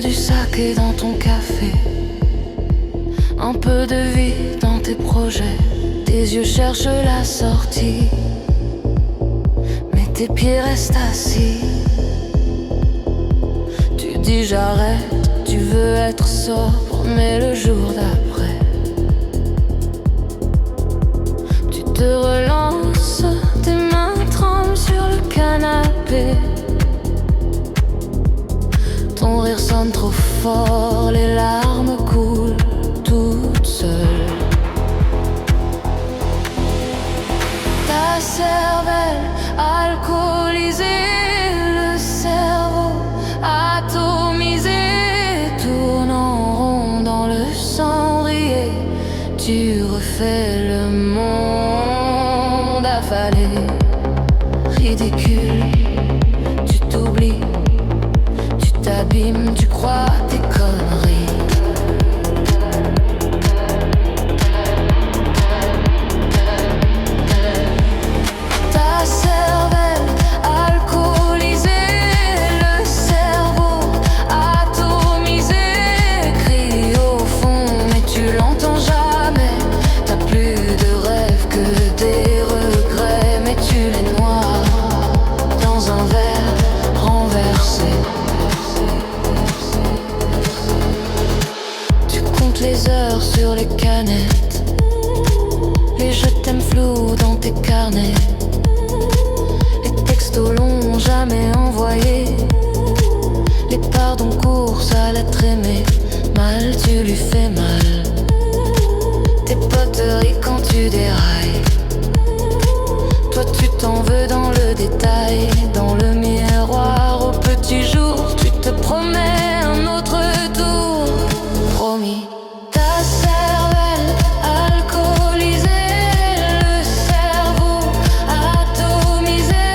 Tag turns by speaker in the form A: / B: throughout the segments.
A: du saké dans ton café, un peu de vie dans tes projets. Tes yeux cherchent la sortie, mais tes pieds restent assis. Tu dis j'arrête, tu veux être sobre, mais le jour d'après tu te relances, tes mains tremblent sur le canapé. Ton rire sonne trop fort, les larmes coulent toutes seules. Ta cervelle alcoolisée, le cerveau atomisé, tourne en rond dans le cendrier. Tu refais le monde affalé, ridicule, tu t'oublies, tu t'abîmes, tu crois tes conneries. Ta cervelle alcoolisée, le cerveau atomisé, crie au fond mais tu l'entends jamais. T'as plus de rêves que des regrets, mais tu les noies dans un verre renversé. Tu comptes les heures sur les canettes, les je t'aime flous dans tes carnets, les textos longs jamais envoyés, les pardons courses à l'être aimé. Mal, tu lui fais mal, tes poteries quand tu dérailles. Toi tu t'en veux dans le détail, dans le miroir au petit jour. Tu te promets un autre tour, promis. Ta cervelle alcoolisée, le cerveau atomisé,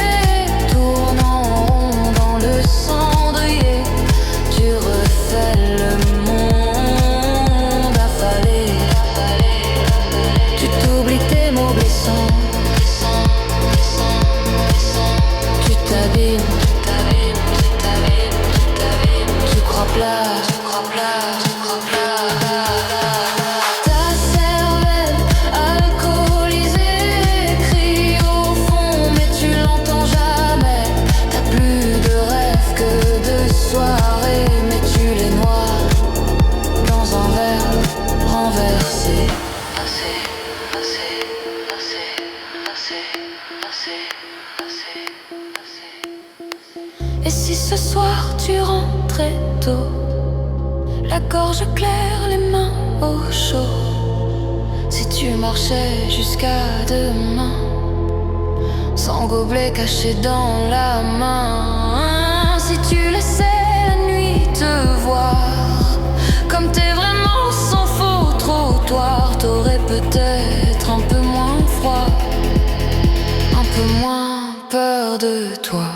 A: tourne en rond dans le cendrier. Tu refais le monde affalé. Tu t'oublies tes mots blessants, tu t'abîmes, tu crois plat, tu crois plat, tu crois plat. Ta cervelle alcoolisée crie au fond mais tu l'entends jamais. T'as plus de rêves que de soirées, mais tu les noies dans un verre renversé. Assez, assez, assez, assez, assez, assez, assez. Et si ce soir tu rentrais tôt, la gorge claire, les mains au chaud, si tu marchais jusqu'à demain, sans gobelet caché dans la main, si tu laissais la nuit te voir, comme t'es vraiment sans faux trottoir, t'aurais peut-être un peu moins froid, un peu moins peur de toi.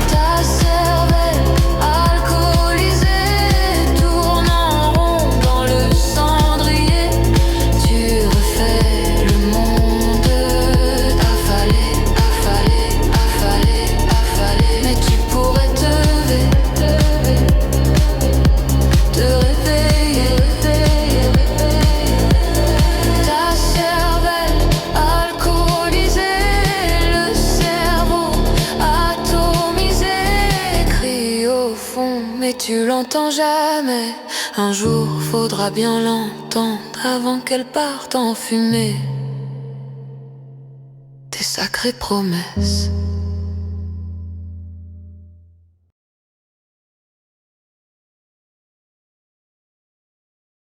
A: Ta cervelle alcoolisée tourne en rond dans le cendrier. Tu refais le monde affalé, affalé, affalé, affalé. Mais tu pourrais te réveiller. Ta cervelle alcoolisée, le cerveau atomisé, crie au fond mais tu l'entends jamais. Un jour faudra bien l'entendre avant qu'elle parte en fumée. Tes sacrées promesses.